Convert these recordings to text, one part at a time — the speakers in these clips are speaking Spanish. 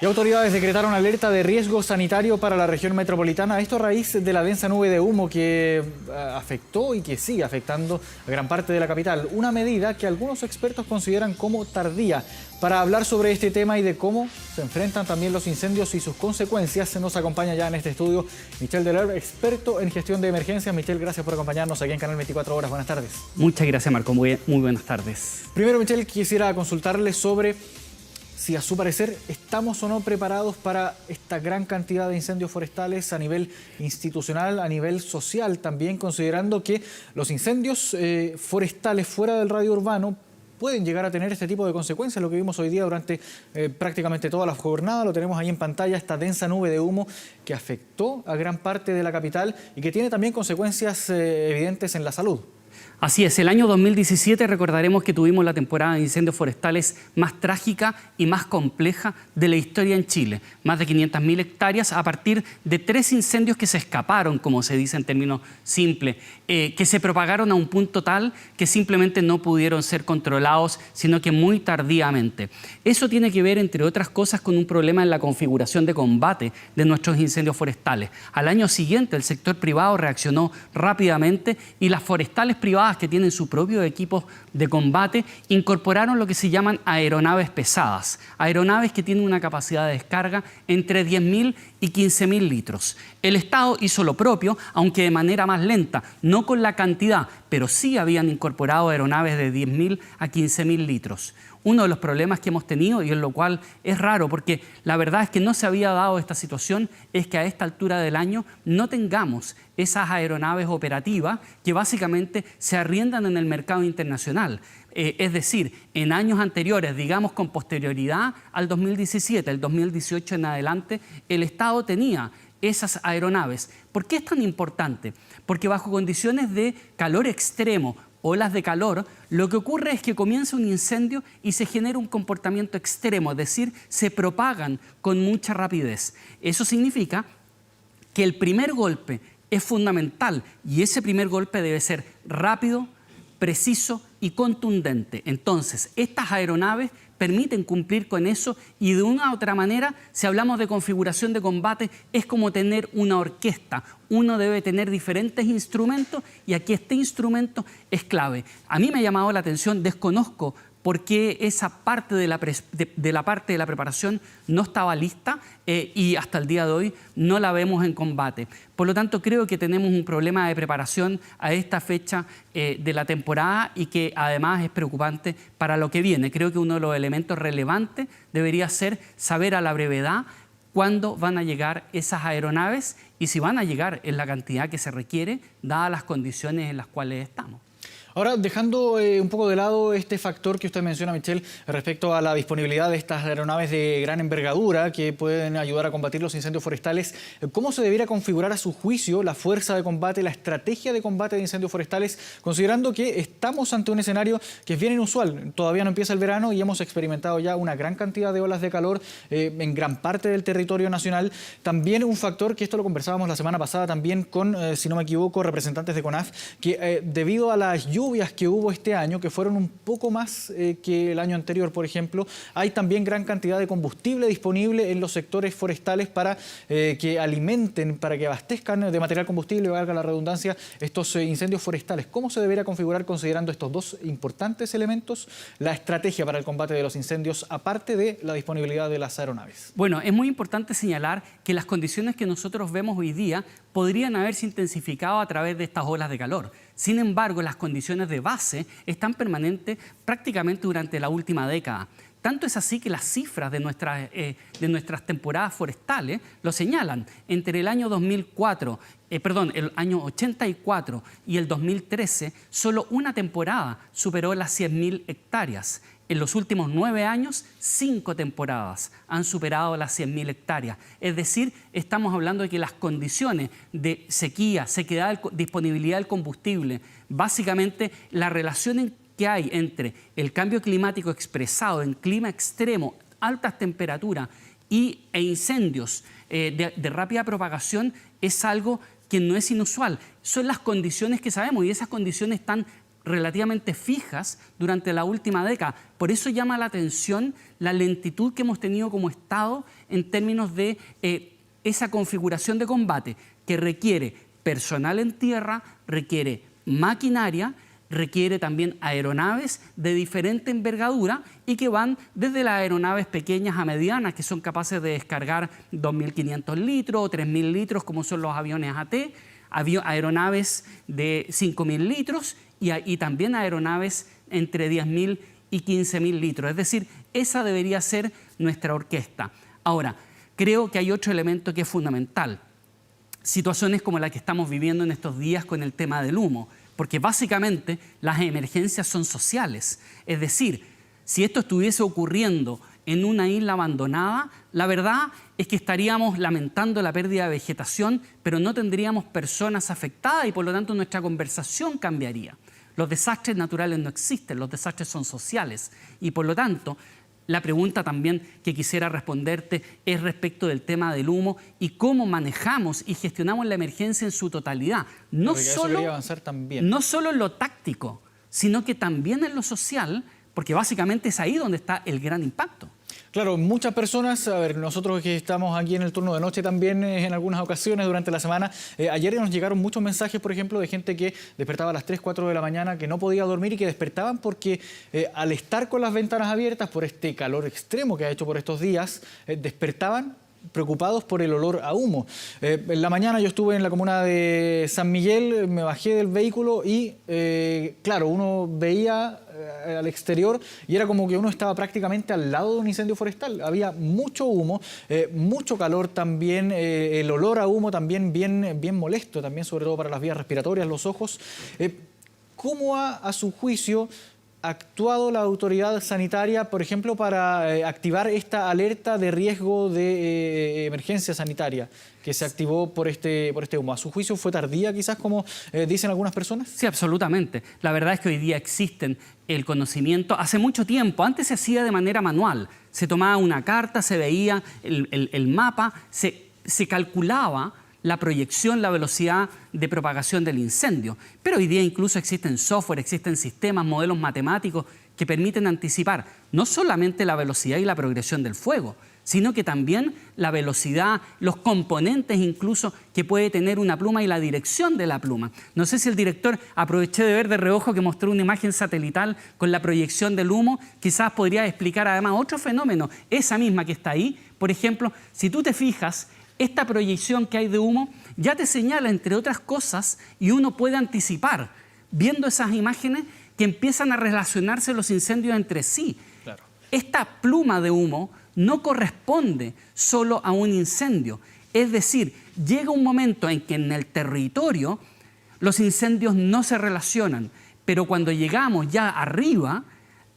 Y autoridades decretaron alerta de riesgo sanitario para la región metropolitana. Esto a raíz de la densa nube de humo que afectó y que sigue afectando a gran parte de la capital. Una medida que algunos expertos consideran como tardía. Para hablar sobre este tema y de cómo se enfrentan también los incendios y sus consecuencias, se nos acompaña ya en este estudio Michel Deler, experto en gestión de emergencias. Michel, gracias por acompañarnos aquí en Canal 24 Horas. Buenas tardes. Muchas gracias, Marco. Muy buenas tardes. Primero, Michel, quisiera consultarle sobre si a su parecer estamos o no preparados para esta gran cantidad de incendios forestales a nivel institucional, a nivel social también, considerando que los incendios forestales fuera del radio urbano pueden llegar a tener este tipo de consecuencias. Lo que vimos hoy día durante prácticamente toda la jornada, lo tenemos ahí en pantalla, esta densa nube de humo que afectó a gran parte de la capital y que tiene también consecuencias evidentes en la salud. Así es, el año 2017 recordaremos que tuvimos la temporada de incendios forestales más trágica y más compleja de la historia en Chile. Más de 500.000 hectáreas a partir de 3 incendios que se escaparon, como se dice en términos simples, que se propagaron a un punto tal que simplemente no pudieron ser controlados, sino que muy tardíamente. Eso tiene que ver, entre otras cosas, con un problema en la configuración de combate de nuestros incendios forestales. Al año siguiente, el sector privado reaccionó rápidamente y las forestales privadas que tienen su propio equipo de combate incorporaron lo que se llaman aeronaves pesadas, aeronaves que tienen una capacidad de descarga entre 10.000 y 15.000 litros. El Estado hizo lo propio, aunque de manera más lenta, no con la cantidad, pero sí habían incorporado aeronaves de 10.000 a 15.000 litros. Uno de los problemas que hemos tenido, y en lo cual es raro, porque la verdad es que no se había dado esta situación, es que a esta altura del año no tengamos esas aeronaves operativas que básicamente se arriendan en el mercado internacional. Es decir, en años anteriores, digamos con posterioridad al 2017, el 2018 en adelante, el Estado tenía esas aeronaves. ¿Por qué es tan importante? Porque bajo condiciones de calor extremo, olas de calor, lo que ocurre es que comienza un incendio y se genera un comportamiento extremo, es decir, se propagan con mucha rapidez. Eso significa que el primer golpe es fundamental y ese primer golpe debe ser rápido, preciso y contundente. Entonces, estas aeronaves permiten cumplir con eso y de una u otra manera, si hablamos de configuración de combate, es como tener una orquesta. Uno debe tener diferentes instrumentos y aquí este instrumento es clave. A mí me ha llamado la atención, desconozco por qué esa parte de la parte de la preparación no estaba lista y hasta el día de hoy no la vemos en combate. Por lo tanto, creo que tenemos un problema de preparación a esta fecha de la temporada y que además es preocupante para lo que viene. Creo que uno de los elementos relevantes debería ser saber a la brevedad cuándo van a llegar esas aeronaves y si van a llegar en la cantidad que se requiere, dadas las condiciones en las cuales estamos. Ahora, dejando un poco de lado este factor que usted menciona, Michel, respecto a la disponibilidad de estas aeronaves de gran envergadura que pueden ayudar a combatir los incendios forestales, ¿cómo se debiera configurar a su juicio la fuerza de combate, la estrategia de combate de incendios forestales, considerando que estamos ante un escenario que es bien inusual? Todavía no empieza el verano y hemos experimentado ya una gran cantidad de olas de calor en gran parte del territorio nacional. También un factor, que esto lo conversábamos la semana pasada también con, si no me equivoco, representantes de CONAF, que debido a las lluvias que hubo este año, que fueron un poco más que el año anterior, por ejemplo, hay también gran cantidad de combustible disponible en los sectores forestales para que alimenten, para que abastezcan de material combustible, valga la redundancia, estos incendios forestales. ¿Cómo se debería configurar, considerando estos dos importantes elementos, la estrategia para el combate de los incendios, aparte de la disponibilidad de las aeronaves? Bueno, es muy importante señalar que las condiciones que nosotros vemos hoy día podrían haberse intensificado a través de estas olas de calor. Sin embargo, las condiciones de base están permanentes prácticamente durante la última década. Tanto es así que las cifras de nuestras temporadas forestales lo señalan. Entre el año el año 84 y el 2013, solo una temporada superó las 100.000 hectáreas. En los últimos 9 años, 5 temporadas han superado las 100.000 hectáreas. Es decir, estamos hablando de que las condiciones de sequía, sequedad, disponibilidad del combustible, básicamente la relación que hay entre el cambio climático expresado en clima extremo, altas temperaturas e incendios de rápida propagación es algo que no es inusual. Son las condiciones que sabemos y esas condiciones están relativamente fijas durante la última década. Por eso llama la atención la lentitud que hemos tenido como Estado en términos de esa configuración de combate que requiere personal en tierra, requiere maquinaria, requiere también aeronaves de diferente envergadura y que van desde las aeronaves pequeñas a medianas, que son capaces de descargar 2.500 litros o 3.000 litros, como son los aviones AT, aeronaves de 5.000 litros y también aeronaves entre 10.000 y 15.000 litros. Es decir, esa debería ser nuestra orquesta. Ahora, creo que hay otro elemento que es fundamental. Situaciones como la que estamos viviendo en estos días con el tema del humo, porque básicamente las emergencias son sociales. Es decir, si esto estuviese ocurriendo en una isla abandonada, la verdad es que estaríamos lamentando la pérdida de vegetación, pero no tendríamos personas afectadas y por lo tanto nuestra conversación cambiaría. Los desastres naturales no existen, los desastres son sociales y por lo tanto la pregunta también que quisiera responderte es respecto del tema del humo y cómo manejamos y gestionamos la emergencia en su totalidad. No solo en lo táctico, sino que también en lo social, porque básicamente es ahí donde está el gran impacto. Claro, muchas personas, a ver, nosotros que estamos aquí en el turno de noche también en algunas ocasiones durante la semana, ayer nos llegaron muchos mensajes, por ejemplo, de gente que despertaba a las 3, 4 de la mañana, que no podía dormir y que despertaban porque al estar con las ventanas abiertas por este calor extremo que ha hecho por estos días, despertaban preocupados por el olor a humo. En la mañana yo estuve en la comuna de San Miguel, me bajé del vehículo y, claro, uno veía al exterior y era como que uno estaba prácticamente al lado de un incendio forestal. Había mucho humo, mucho calor también, el olor a humo también bien molesto, también sobre todo para las vías respiratorias, los ojos. ¿Cómo ha, a su juicio, actuado la autoridad sanitaria, por ejemplo, para activar esta alerta de riesgo de emergencia sanitaria que se activó por este humo? ¿A su juicio fue tardía quizás, como dicen algunas personas? Sí, absolutamente. La verdad es que hoy día existen el conocimiento. Hace mucho tiempo, antes se hacía de manera manual. Se tomaba una carta, se veía el mapa, se calculaba la proyección, la velocidad de propagación del incendio. Pero hoy día incluso existen software, existen sistemas, modelos matemáticos que permiten anticipar no solamente la velocidad y la progresión del fuego, sino que también la velocidad, los componentes incluso que puede tener una pluma y la dirección de la pluma. No sé si el director, aproveché de ver de reojo que mostró una imagen satelital con la proyección del humo, quizás podría explicar además otro fenómeno, esa misma que está ahí. Por ejemplo, si tú te fijas, esta proyección que hay de humo ya te señala, entre otras cosas, y uno puede anticipar, viendo esas imágenes, que empiezan a relacionarse los incendios entre sí. Claro. Esta pluma de humo no corresponde solo a un incendio. Es decir, llega un momento en que en el territorio los incendios no se relacionan, pero cuando llegamos ya arriba,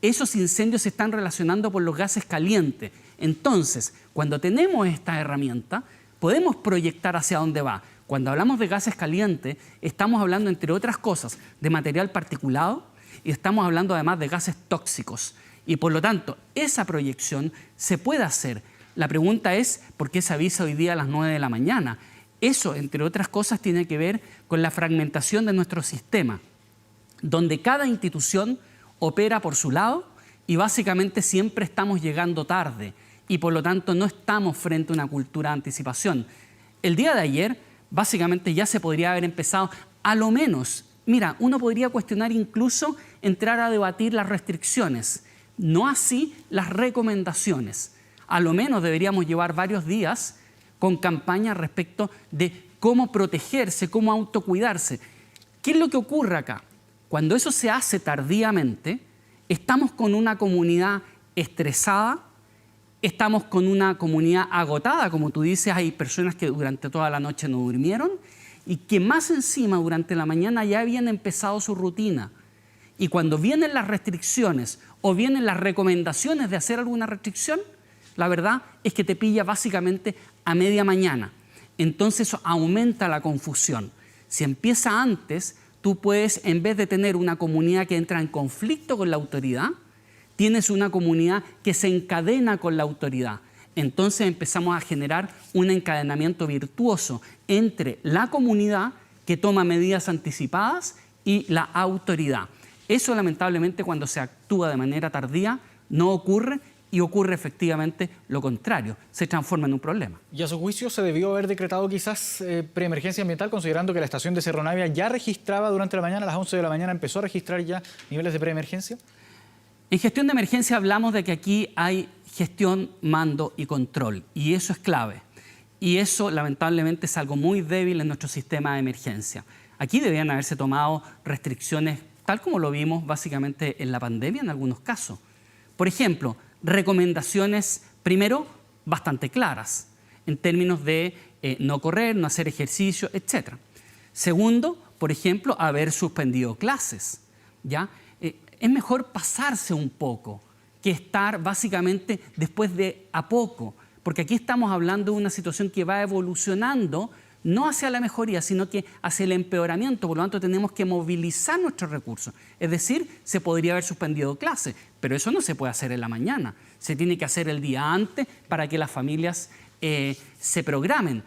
esos incendios se están relacionando por los gases calientes. Entonces, cuando tenemos esta herramienta, podemos proyectar hacia dónde va. Cuando hablamos de gases calientes, estamos hablando, entre otras cosas, de material particulado y estamos hablando además de gases tóxicos. Y por lo tanto, esa proyección se puede hacer. La pregunta es, ¿por qué se avisa hoy día a las 9 de la mañana? Eso, entre otras cosas, tiene que ver con la fragmentación de nuestro sistema, donde cada institución opera por su lado y básicamente siempre estamos llegando tarde. Y por lo tanto no estamos frente a una cultura de anticipación. El día de ayer, básicamente ya se podría haber empezado, a lo menos, mira, uno podría cuestionar incluso entrar a debatir las restricciones, no así las recomendaciones. A lo menos deberíamos llevar varios días con campañas respecto de cómo protegerse, cómo autocuidarse. ¿Qué es lo que ocurre acá? Cuando eso se hace tardíamente, estamos con una comunidad estresada, estamos con una comunidad agotada, como tú dices, hay personas que durante toda la noche no durmieron y que más encima durante la mañana ya habían empezado su rutina. Y cuando vienen las restricciones o vienen las recomendaciones de hacer alguna restricción, la verdad es que te pilla básicamente a media mañana. Entonces eso aumenta la confusión. Si empieza antes, tú puedes, en vez de tener una comunidad que entra en conflicto con la autoridad, tienes una comunidad que se encadena con la autoridad. Entonces empezamos a generar un encadenamiento virtuoso entre la comunidad que toma medidas anticipadas y la autoridad. Eso lamentablemente cuando se actúa de manera tardía no ocurre y ocurre efectivamente lo contrario, se transforma en un problema. ¿Y a su juicio se debió haber decretado quizás preemergencia ambiental, considerando que la estación de Cerro Navia ya registraba durante la mañana, a las 11 de la mañana empezó a registrar ya niveles de preemergencia? En gestión de emergencia hablamos de que aquí hay gestión, mando y control, y eso es clave. Y eso lamentablemente es algo muy débil en nuestro sistema de emergencia. Aquí deberían haberse tomado restricciones tal como lo vimos básicamente en la pandemia en algunos casos. Por ejemplo, recomendaciones, primero, bastante claras, en términos de no correr, no hacer ejercicio, etc. Segundo, por ejemplo, haber suspendido clases, ¿ya? Es mejor pasarse un poco que estar básicamente después de a poco, porque aquí estamos hablando de una situación que va evolucionando no hacia la mejoría, sino que hacia el empeoramiento. Por lo tanto, tenemos que movilizar nuestros recursos. Es decir, se podría haber suspendido clases, pero eso no se puede hacer en la mañana. Se tiene que hacer el día antes para que las familias se programen.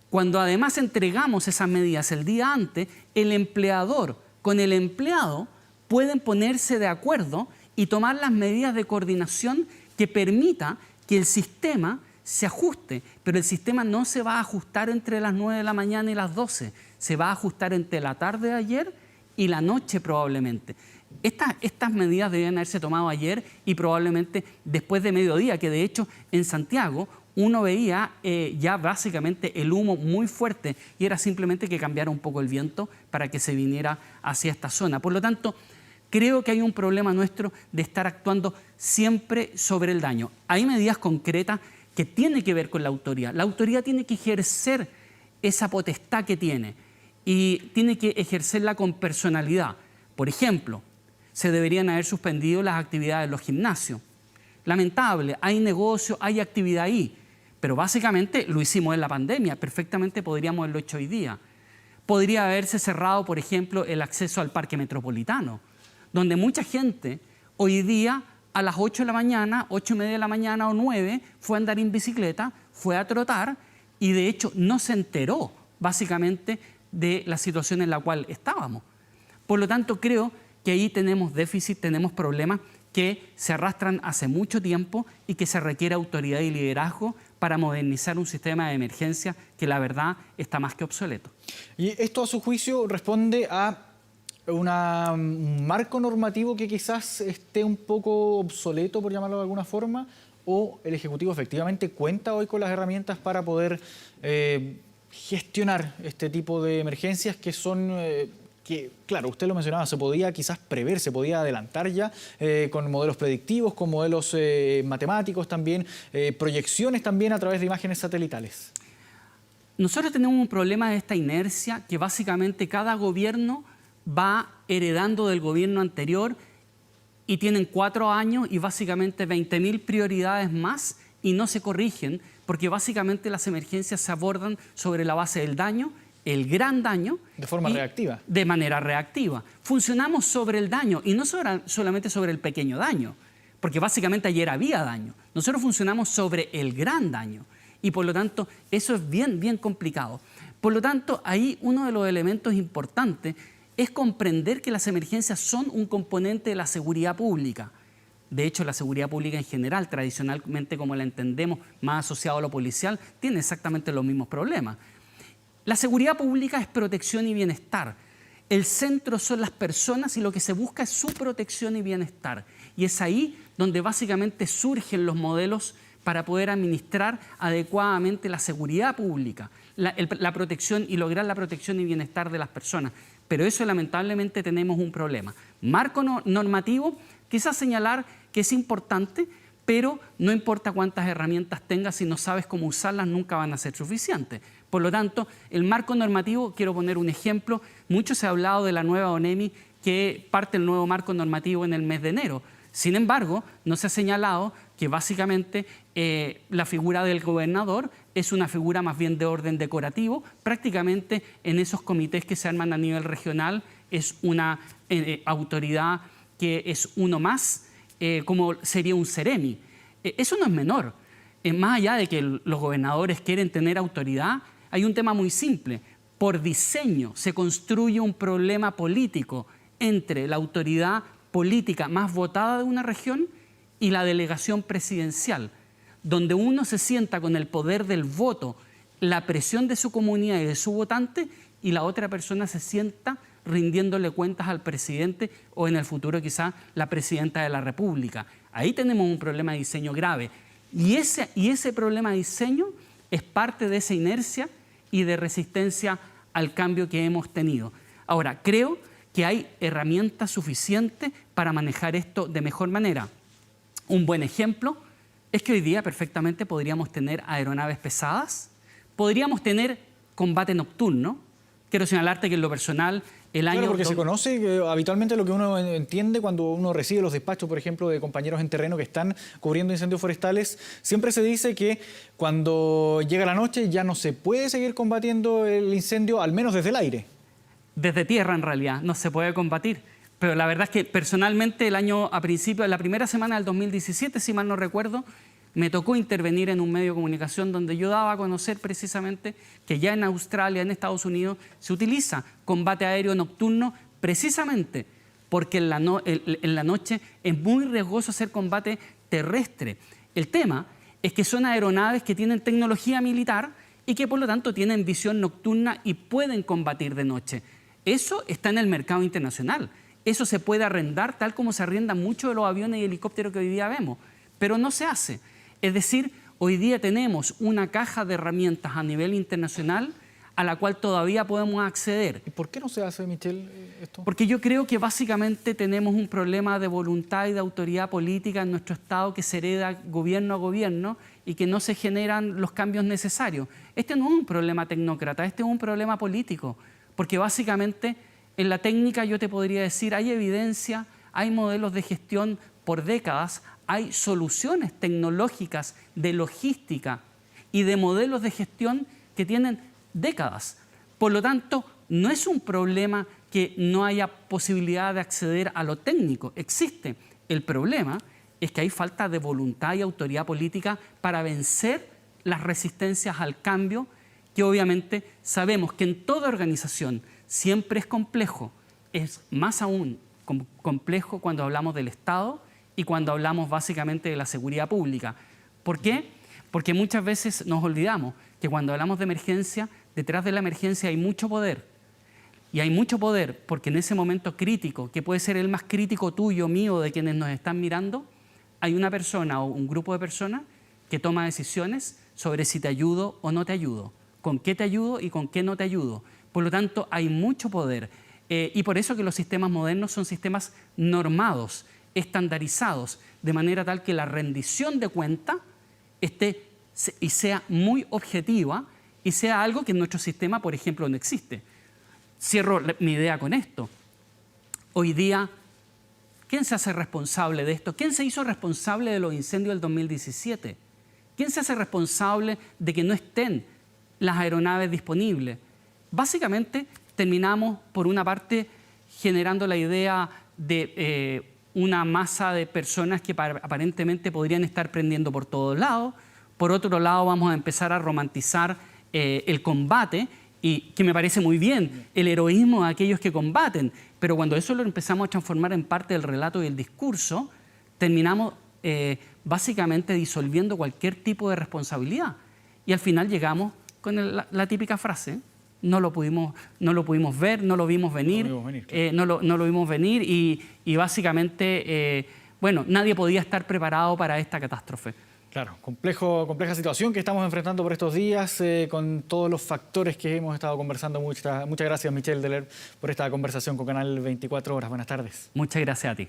Cuando además entregamos esas medidas el día antes, el empleador con el empleado pueden ponerse de acuerdo y tomar las medidas de coordinación que permita que el sistema se ajuste, pero el sistema no se va a ajustar entre las 9 de la mañana y las 12, se va a ajustar entre la tarde de ayer y la noche probablemente. Estas medidas debían haberse tomado ayer y probablemente después de mediodía, que de hecho en Santiago uno veía ya básicamente el humo muy fuerte y era simplemente que cambiara un poco el viento para que se viniera hacia esta zona. Por lo tanto, creo que hay un problema nuestro de estar actuando siempre sobre el daño. Hay medidas concretas que tiene que ver con la autoridad. La autoridad tiene que ejercer esa potestad que tiene y tiene que ejercerla con personalidad. Por ejemplo, se deberían haber suspendido las actividades de los gimnasios. Lamentable, hay negocio, hay actividad ahí, pero básicamente lo hicimos en la pandemia, perfectamente podríamos haberlo hecho hoy día. Podría haberse cerrado, por ejemplo, el acceso al parque metropolitano, donde mucha gente hoy día a las 8 de la mañana, 8:30 de la mañana o 9, fue a andar en bicicleta, fue a trotar y de hecho no se enteró básicamente de la situación en la cual estábamos. Por lo tanto, creo que ahí tenemos déficit, tenemos problemas que se arrastran hace mucho tiempo y que se requiere autoridad y liderazgo para modernizar un sistema de emergencia que la verdad está más que obsoleto. ¿Y esto a su juicio responde a un marco normativo que quizás esté un poco obsoleto, por llamarlo de alguna forma, o el Ejecutivo efectivamente cuenta hoy con las herramientas para poder gestionar este tipo de emergencias que son, que claro, usted lo mencionaba, se podía quizás prever, se podía adelantar ya con modelos predictivos, con modelos matemáticos también, proyecciones también a través de imágenes satelitales? Nosotros tenemos un problema de esta inercia que básicamente cada gobierno va heredando del gobierno anterior y tienen 4 años y básicamente 20.000 prioridades más y no se corrigen porque básicamente las emergencias se abordan sobre la base del daño, el gran daño. De forma reactiva. De manera reactiva. Funcionamos sobre el daño y no solamente sobre el pequeño daño, porque básicamente ayer había daño. Nosotros funcionamos sobre el gran daño y por lo tanto eso es bien complicado. Por lo tanto, ahí uno de los elementos importantes es comprender que las emergencias son un componente de la seguridad pública. De hecho, la seguridad pública en general, tradicionalmente como la entendemos, más asociado a lo policial, tiene exactamente los mismos problemas. La seguridad pública es protección y bienestar. El centro son las personas y lo que se busca es su protección y bienestar. Y es ahí donde básicamente surgen los modelos para poder administrar adecuadamente la seguridad pública, la protección y lograr la protección y bienestar de las personas. Pero eso lamentablemente tenemos un problema. Marco normativo, quizás señalar que es importante, pero no importa cuántas herramientas tengas, si no sabes cómo usarlas, nunca van a ser suficientes. Por lo tanto, el marco normativo, quiero poner un ejemplo, mucho se ha hablado de la nueva ONEMI que parte el nuevo marco normativo en el mes de enero. Sin embargo, no se ha señalado que básicamente la figura del gobernador es una figura más bien de orden decorativo. Prácticamente en esos comités que se arman a nivel regional es una autoridad que es uno más, como sería un Ceremi. Eso no es menor. Más allá de que los gobernadores quieren tener autoridad, hay un tema muy simple. Por diseño se construye un problema político entre la autoridad política más votada de una región y la delegación presidencial, donde uno se sienta con el poder del voto, la presión de su comunidad y de su votante, y la otra persona se sienta rindiéndole cuentas al presidente o en el futuro quizá la presidenta de la República. Ahí tenemos un problema de diseño grave. Y ese problema de diseño es parte de esa inercia y de resistencia al cambio que hemos tenido. Ahora, creo que hay herramientas suficientes para manejar esto de mejor manera. Un buen ejemplo es que hoy día perfectamente podríamos tener aeronaves pesadas, podríamos tener combate nocturno. Quiero señalarte que en lo personal el año... Claro, porque se conoce que habitualmente lo que uno entiende cuando uno recibe los despachos, por ejemplo, de compañeros en terreno que están cubriendo incendios forestales, siempre se dice que cuando llega la noche ya no se puede seguir combatiendo el incendio, al menos desde el aire. Desde tierra, en realidad, no se puede combatir. Pero la verdad es que personalmente el año a principio, la primera semana del 2017, si mal no recuerdo, me tocó intervenir en un medio de comunicación donde yo daba a conocer precisamente que ya en Australia, en Estados Unidos, se utiliza combate aéreo nocturno precisamente porque en la noche es muy riesgoso hacer combate terrestre. El tema es que son aeronaves que tienen tecnología militar y que por lo tanto tienen visión nocturna y pueden combatir de noche. Eso está en el mercado internacional. Eso se puede arrendar tal como se arriendan muchos de los aviones y helicópteros que hoy día vemos, pero no se hace. Es decir, hoy día tenemos una caja de herramientas a nivel internacional a la cual todavía podemos acceder. ¿Y por qué no se hace, Michel, esto? Porque yo creo que básicamente tenemos un problema de voluntad y de autoridad política en nuestro Estado que se hereda gobierno a gobierno y que no se generan los cambios necesarios. Este no es un problema tecnócrata, este es un problema político, porque básicamente en la técnica yo te podría decir, hay evidencia, hay modelos de gestión por décadas, hay soluciones tecnológicas de logística y de modelos de gestión que tienen décadas. Por lo tanto, no es un problema que no haya posibilidad de acceder a lo técnico, existe. El problema es que hay falta de voluntad y autoridad política para vencer las resistencias al cambio, que obviamente sabemos que en toda organización siempre es complejo, es más aún complejo cuando hablamos del Estado y cuando hablamos básicamente de la seguridad pública. ¿Por qué? Porque muchas veces nos olvidamos que cuando hablamos de emergencia, detrás de la emergencia hay mucho poder. Y hay mucho poder porque en ese momento crítico, que puede ser el más crítico tuyo, mío, de quienes nos están mirando, hay una persona o un grupo de personas que toma decisiones sobre si te ayudo o no te ayudo, con qué te ayudo y con qué no te ayudo. Por lo tanto, hay mucho poder. Y por eso que los sistemas modernos son sistemas normados, estandarizados, de manera tal que la rendición de cuenta esté y sea muy objetiva y sea algo que en nuestro sistema, por ejemplo, no existe. Cierro mi idea con esto. Hoy día, ¿quién se hace responsable de esto? ¿Quién se hizo responsable de los incendios del 2017? ¿Quién se hace responsable de que no estén las aeronaves disponibles? Básicamente, terminamos, por una parte, generando la idea de una masa de personas que aparentemente podrían estar prendiendo por todos lados. Por otro lado, vamos a empezar a romantizar el combate, y que me parece muy bien, el heroísmo de aquellos que combaten. Pero cuando eso lo empezamos a transformar en parte del relato y el discurso, terminamos básicamente disolviendo cualquier tipo de responsabilidad. Y al final llegamos con la típica frase, no lo pudimos ver, no lo vimos venir, no lo vimos venir y básicamente, bueno, nadie podía estar preparado para esta catástrofe. Claro, compleja situación que estamos enfrentando por estos días con todos los factores que hemos estado conversando. Muchas gracias, Michel Deler, por esta conversación con Canal 24 Horas. Buenas tardes. Muchas gracias a ti.